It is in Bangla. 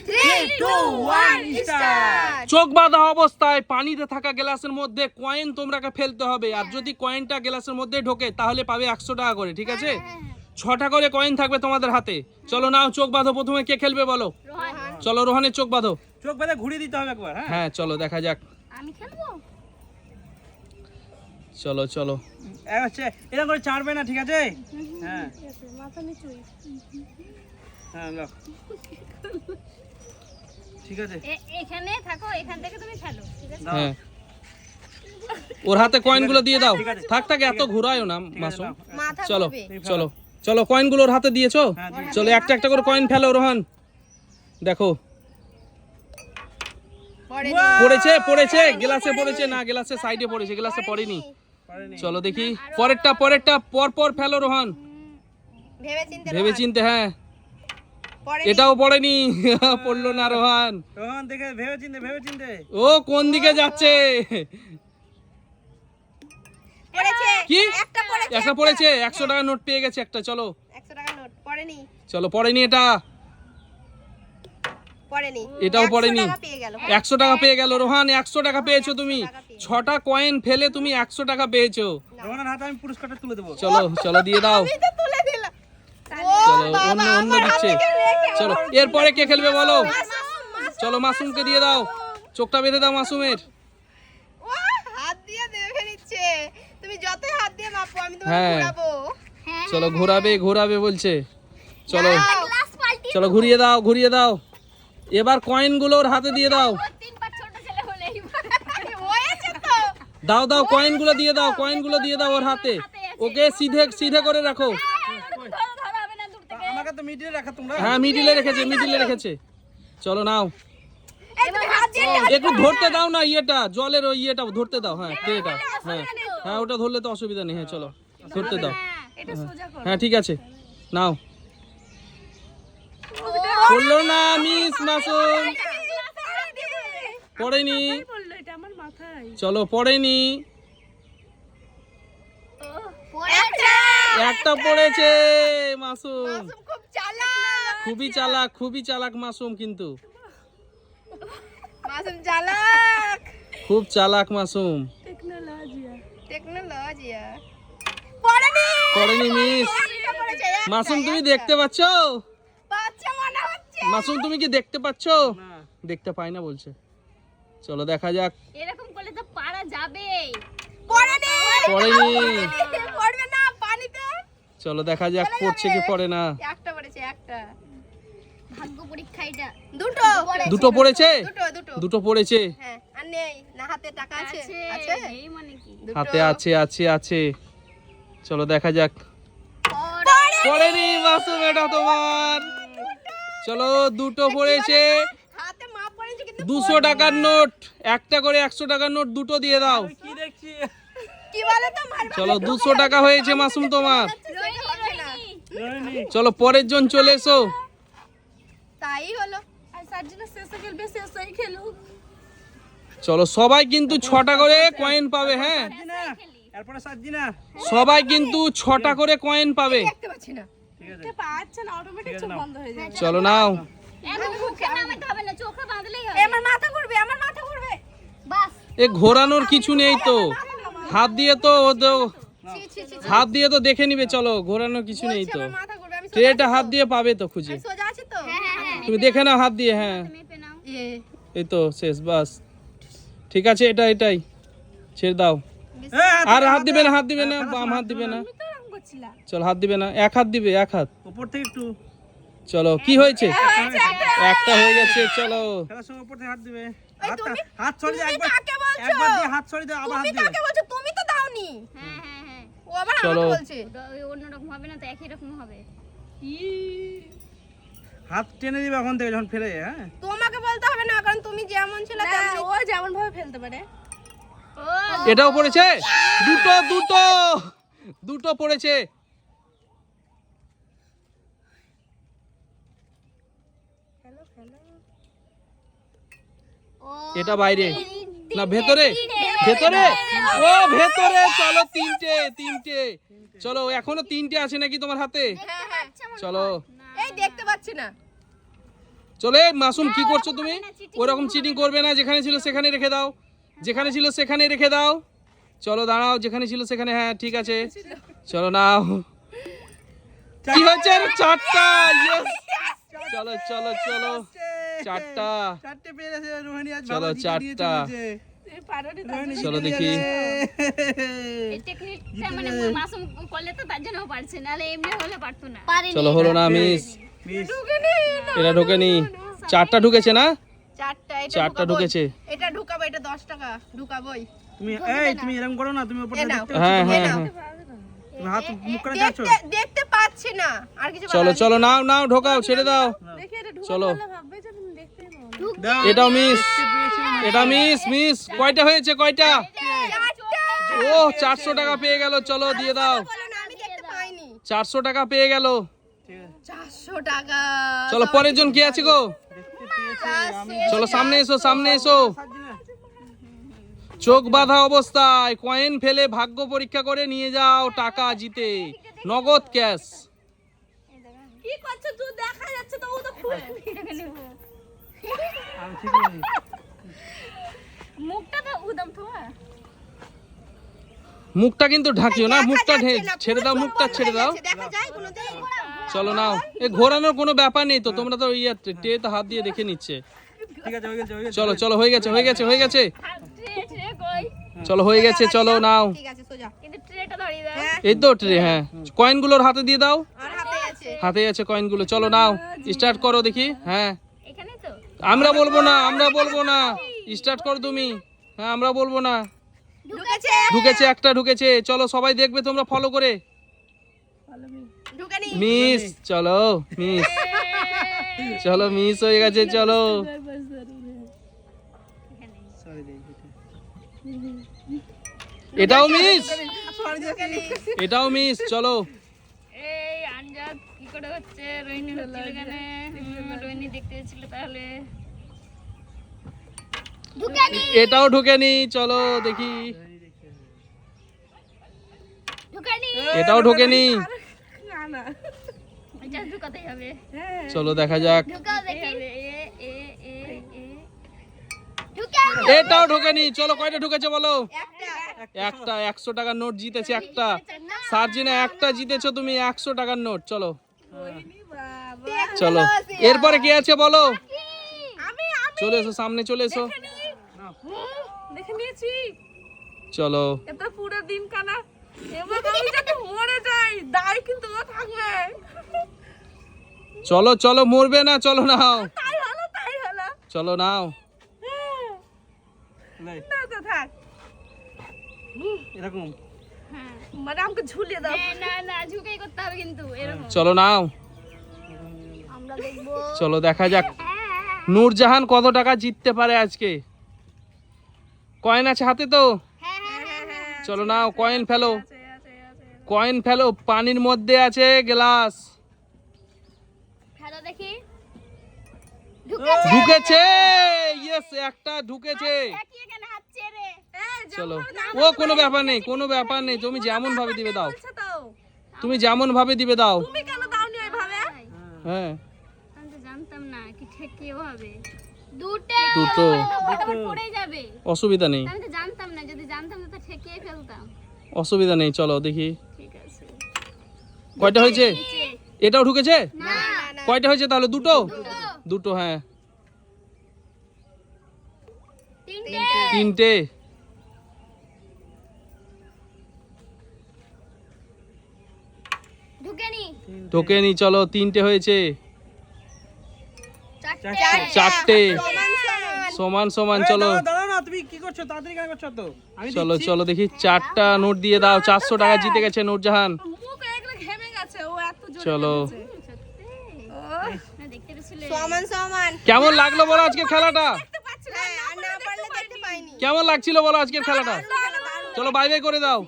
3 2 1 স্টার্ট। চোখ বাঁধা অবস্থায় পানিতে থাকা গ্লাসের মধ্যে কয়েন তোমরাকে ফেলতে হবে, আর যদি কয়েনটা গ্লাসের মধ্যে ঢোকে তাহলে পাবে 100 টাকা করে, ঠিক আছে? 6টা করে কয়েন থাকবে তোমাদের হাতে। চলো নাও, চোখ বাঁধো। প্রথমে কে খেলবে বলো? চলো রোহানের চোখ বাঁধো। চোখ বাঁধা ঘুরিয়ে দিতে হবে একবার। হ্যাঁ চলো দেখা যাক। আমি খেলবো। চলো চলো। আচ্ছা এরকম করে চাড়বে না, ঠিক আছে? হ্যাঁ মাথা নিচু। হ্যাঁ নাও। ঠিক আছে, এখানে থাকো, এখান থেকে তুমি খেলো, ঠিক আছে? হ্যাঁ ওর হাতে কয়েনগুলো দিয়ে দাও। ঠিক আছে। থাক থাক, এত ঘোরায়ও না মাসুম। মাথা চলো ঘুরবে। চলো চলো, কয়েনগুলো ওর হাতে দিয়েছো। হ্যাঁ, দিয়েছি। চলো একটা একটা করে কয়েন ফেলো রোহান। দেখো পড়েছে পড়েছে, গ্লাসে পড়েছে না, গ্লাসে সাইডে পড়েছে, গ্লাসে পড়েনি। পারেনি। চলো দেখি পরেরটা পরেরটা পর পর ফেলো রোহান, ভেবে চিনতে। হ্যাঁ এটাও পড়েনি। পড়লো না রোহান। রোহন দেখে ভেবে চিনতে। ও কোন দিকে যাচ্ছে? কি একটা পড়েছে, 100 টাকা নোট পেয়ে গেছে একটা। চলো 100 টাকা নোট পড়েনি। চলো, পড়েনি এটা, পড়েনি। এটাও পড়েনি। 100 টাকা পেয়ে গেল। 100 টাকা পেয়ে গেল রোহান। 100 টাকা পেয়েছো তুমি। 6টা কয়েন ফেলে তুমি 100 টাকা পেয়েছো। রোহনের হাতে আমি পুরস্কারটা তুলে দেবো। চলো চলো দিয়ে দাও। আমি তো তুলে দিলাম। চলো অন্য অন্য দিচ্ছে। চলো এরপরে কে খেলবে বলো? চলো মাসুমকে দিয়ে দাও। চোখটা বেঁধে দাও মাসুমের। ও হাত দিয়ে দেখে নিচ্ছে। তুমি যতই হাত দিয়ে মাপো আমি তোমাকে হ্যাঁ। ঘোরাবো। চলো ঘোরাবে ঘোরাবে বলছে। চলো গ্লাস পাল্টি। চলো ঘুরিয়ে দাও ঘুরিয়ে দাও। এবার কয়েনগুলো ওর হাতে দিয়ে দাও। 3 বার ছোট ছেলে হলে হয়েছে তো। দাও দাও, কয়েনগুলো দিয়ে দাও, কয়েনগুলো দিয়ে দাও ওর হাতে। ওকে সিধে সিধে করে রাখো। ধরা হবে না দূর থেকে। আমাকে তো মিডিয়ে রাখা তোমরা। হ্যাঁ মিডিলে রেখেছে, মিডিলে রেখেছে। চলো নাও, এই তুমি হাত দিয়ে একটু ধরতে দাও না, ইয়েটা জলের ওই ইয়েটা ধরতে দাও। হ্যাঁ এটা, হ্যাঁ হ্যাঁ ওটা ধরলে তো অসুবিধা নেই। হ্যাঁ চলো ধরতে দাও। এটা সোজা করো। হ্যাঁ ঠিক আছে নাও। পড়লো না, মিস মাসুম। পড়েনি। বললো এটা আমার মাথায়। চলো পড়েনি। একটা পড়েছে মাসুম। খুব চালাক। খুবই চালাক, খুবই চালাক মাসুম, কিন্তু মাসুম চালাক। খুব চালাক মাসুম। টেকনোলজিয়া। পড়েনি। পড়েনি মিস। একটা পড়েছে। মাসুম তুমি দেখতে পাচ্ছ? বাচ্চা মনে হচ্ছে। মাসুম তুমি কি দেখতে পাচ্ছ? না। দেখতে পাই না বলছে। চলো দেখা যাক। এরকম করলে তো পারা যাবে। পড়েনি। পড়েনি। পড়বে না পানিতে। চলো দেখা যাক পড়ছে কি পড়ে না। একটা পড়েছে একটা। ভাগ্য পরীক্ষা এটা। দুটো। দুটো পড়েছে, দুটো। দুটো পড়েছে। হ্যাঁ আর নেই না, হাতে টাকা আছে। আছে। আছে। এই মানে কি? দুটো। হাতে আছে আছে আছে। চলো দেখা যাক। পড়ে। পড়েনি মাসুম, এটা তোমার। চলো দুটো পড়েছে। হাতে মাপ পড়েছে কিন্তু 200 টাকার নোট, একটা করে 100 টাকার নোট দুটো দিয়ে দাও। আমি কি দেখছি? কি বলে তো মারবে। চলো 200 টাকা হয়েছে মাসুম তোমার। রোহিণী, রোহিণী। চলো পরের জন চলে এসো। তাই হলো। আর সার্জিনা শেষে খেলবে, শেষেই খেলুক। চলো সবাই কিন্তু 6টা করে কয়েন পাবে। হ্যাঁ না, এরপরে সাজি না। সবাই কিন্তু 6টা করে কয়েন পাবে। দেখতে পাচ্ছি না। ঠিক আছে। পাচ্ছে না, অটোমেটিক চোখ বন্ধ হয়ে যাবে। চলো নাও। এখন মুখে নামাতে হবে না, চোখে বাঁধলেই এ, হবে। আমার মাথা ঘুরবে, আমার মাথা ঘুরবে। বাস। এ ঘোরানোর কিছু নেই তো, হাত দিয়ে তো ছি ছি ছি। হাত দিয়ে তো দেখে নিবে। চলো ঘোরানোর কিছু নেই তো, আমার মাথা ঘুরবে। আমি ট্রেটা হাত দিয়ে পাবে তো খুঁজে। সোজা আছে তো। হ্যাঁ। তুমি দেখে নাও হাত দিয়ে। হ্যাঁ মেপে নাও। এই তো শেষ, বাস ঠিক আছে। এটাই ছেড়ে দাও। আর হাত দিবে না, হাত দিবে না, বাম হাত দিবে না। তো রং করছিলা। চলো হাত দিবে না, এক হাত দিবে, এক হাত। উপর থেকে একটু চলো কি হয়েছে? একটা হয়ে গেছে। চলো খেলার সময় উপর থেকে হাত দিবে। এই তুমি হাত ছড়িয়ে তুমি একবার, কাকে বলছো? একবার দিয়ে হাত ছড়িয়ে দাও, আবার হাত তুমি দিবে। কাকে বলছো? তুমি তো দাওনি। হ্যাঁ। ও আবার চলো। আমাকে বলছে। অন্যরকম হবে না তো, একই রকম হবে। হাত টেনে দিবে এখন থেকে যখন ফেরে। হ্যাঁ তোমাকে বলতে হবে না, কারণ তুমি যেমন ছিল তেমন। ও যেমন ভাবে ফেলতে পারে। ও এটাও পড়েছে। দুটো দুটো দুটো পড়েছে। এটা বাইরে না ভেতরে? ভেতরে, ও ভেতরে। চলো তিনটে। চলো এখনো 3টে আছে নাকি তোমার হাতে? হ্যাঁ। চলো এই দেখতে পাচ্ছি না। চলে মাসুম কি করছো তুমি? ওরকম চিটিং করবে না, যেখানে ছিল সেখানে রেখে দাও, যেখানে ছিল সেখানে রেখে দাও। চলো দাঁড়াও, যেখানে ছিল সেখানে, হ্যাঁ ঠিক আছে, চলো নাও। কি হচ্ছে? চারটা, ইয়েস। চলো চলো চলো, চারটা। চারটে পেরেছে রোহিণী, আজ চলো, ভালো জিতে দিয়েছে চারটা। বলছে। রোহিণী চলো জিতে দেখি। গেছে। এই টেকনিকটা মানে মাসুম করলে তো তার জন্য পারছে, নাহলে এমনি হলে পারতো না। চলো হলো না, মিস। মিস। এটা ঢোকেনি। চারটা ঢুকেছে না? চারটা, এটা চারটা ঢুকাবোই। ঢুকেছে। এটা ঢুকাবো, এটা 10 টাকা ঢুকাবোই। তুমি তুমি এরকম করো না, তুমি উপরে এ নাও। দেখতে পাচ্ছ হ্যাঁ তো? হ্যাঁ নাও। হ্যাঁ। তুমি হাত মুখ করে যাচ্ছ। দেখতে পাচ্ছি না, আর কিছু চলো চলো, নাও নাও, ঢোকাও, ছেড়ে দাও। চলো, দাও। এটাও মিস, এটা মিস। মিস কয়টা হয়েছে? কয়টা? ও 400 টাকা পেয়ে গেল। চলো দিয়ে দাও। বলো না, আমি দেখতে পাইনি। 400 টাকা পেয়ে গেল। ঠিক আছে। 400 টাকা। চলো পরের জন কি আছে গো? দেখতে পেয়েছি আমি। চলো সামনে এসো, সামনে এসো। চোখ বাঁধা অবস্থায় কয়েন ফেলে ভাগ্য পরীক্ষা করে নিয়ে যাও টাকা জিতে, নগদ ক্যাশ। কি করছো তুই? দেখা যাচ্ছে তো, ও তো খুলে আমি ঠিক বলি। মুখটা তো উদম থোয়া। মুখটা কিন্তু ঢাকিও না, মুখটা দেখা যাচ্ছে না, ছেড়ে দাও, পুরো মুখটা বন্ধ ছেড়ে হয়ে দাও। গেছে, দেখা যায় কোনোদিন? চলো নাও। এ ঘোরানোর কোনো ব্যাপার নেই তো, তোমরা তো ইয়ে টেতে হাত দিয়ে দেখে নিচ্ছে। ঠিক আছে, হয়ে গেছে, হয়ে গেছে। চলো চলো, হয়ে গেছে হয়ে গেছে হয়ে গেছে। ট্রে ট্রে কই? চলো হয়ে গেছে, চলো নাও। ঠিক আছে, সোজা। কিন্তু ট্রেটা ধরিয়ে দাও। হ্যাঁ, এই তো ট্রে, হ্যাঁ কয়েনগুলোর হাতে দিয়ে দাও। আর হাতে আছে। হাতে আছে কয়েনগুলো। চলো নাও, স্টার্ট করো দেখি। হ্যাঁ এখানে তো আমরা বলবো না, আমরা বলবো না, স্টার্ট করো তুমি। হ্যাঁ আমরা বলবো না। ঢুকেছে। ঢুকেছে, একটা ঢুকেছে। চলো সবাই দেখবে তোমরা ফলো করে। ঢুকেনি। মিস, চলো মিস, চলো মিস হয়ে গেছে। চলো সরি দেই। এটাও মিস, ঢুকেনি। এটাও মিস। চলো এই আনজাদ কি করে হচ্ছে? রোহিণী হচ্ছিল কেন? রোহিণী দেখতে ছিল তাহলে। এটাও ঢুকেনি। চলো দেখি, ঢুকানি। এটাও ঢোকেনি। এটা ঢুকাতেই হবে। চলো দেখা যাক। ঢুকাও দেখি। এ এ এ ঢুকাও। এটাও ঢোকেনি। চলো কয়টা ঢুকেছে বলো? একটা। একটা। 100 টাকার নোট জিতেছে একটা। সার্জিনা একটা জিতেছো তুমি, 100 টাকার নোট। চলো চলো, এরপরে কি আছে বলো? আমি চলে এসো, সামনে চলে এসো। দেখে নিয়েছি। চলো এটা পুরো দিন কানা। এবার আমি যদি মরে যাই, দাই কিন্তু ও থাকবে। চলো চলো, মরবে না। চলো নাও, তাই হলো, তাই হলো। চলো নাও। লাই, না তো থাক। এরকম। মানে আমাকে ঝুলিয়ে দাও। না না, ঝুঁকেই করতে হবে কিন্তু এরকম। চলো নাও, আমরা দেখবো। চলো দেখা যাক নূরজাহান কত টাকা জিততে পারে আজকে। কয়েন আছে হাতে তো? চলো নাও, কয়েন ফেলো, কয়েন ফেলো। পানির মধ্যে আছে গ্লাস। হ্যালো দেখি। ঢুকেছে, ইয়েস, একটা ঢুকেছে। তাকিয়ে কেন হাত ছেড়ে? চলো, ও কোনো ব্যাপার নেই, কোনো ব্যাপার নেই। তুমি যেমন ভাবে দিবে দাও, বলছো তো। তুমি যেমন ভাবে দিবে দাও। তুমি কেন দাওনি ওইভাবে? হ্যাঁ আমি তো জানতাম না কি ঠেকিয়ে হবে। দুটো দুটো। ফটাফট পড়ে যাবে। অসুবিধা নেই, আমি তো জানতাম না, যদি জানতাম তো ঠেকিয়ে ফেলতাম। অসুবিধা নেই। চলো দেখি ঠিক আছে। কয়টা হয়েছে। নিচে। এটাও ঢুকেছে। না কয়টা হয়েছে তাহলে? দুটো, দুটো। হ্যাঁ তিনটে। তিনটে। ঢুকেনি। ঢোকেনি। চলো তিনটে হয়েছে। চারটে। চারটে। সমান সমান। সমান সমান। এই, চলো দাঁড়াও, দাঁড়াও না, তুমি কি করছো? তাড়াতাড়ি কেন করছো তো? আমি চলো দেখছি। চলো দেখি। চারটা নোট দিয়ে দাও। 400 টাকা জিতে গেছে নূরজাহান। মুখ একলা ঘেমে গেছে, ও এত জোরে চলো না দেখতে পেছিলে। সমান সমান। কেমন লাগলো বলো আজকের খেলাটা? হ্যাঁ, আর না পারলে দেখতে পাইনি। কেমন লাগছিল বলো আজকের খেলাটা? চলো বাই বাই করে দাও।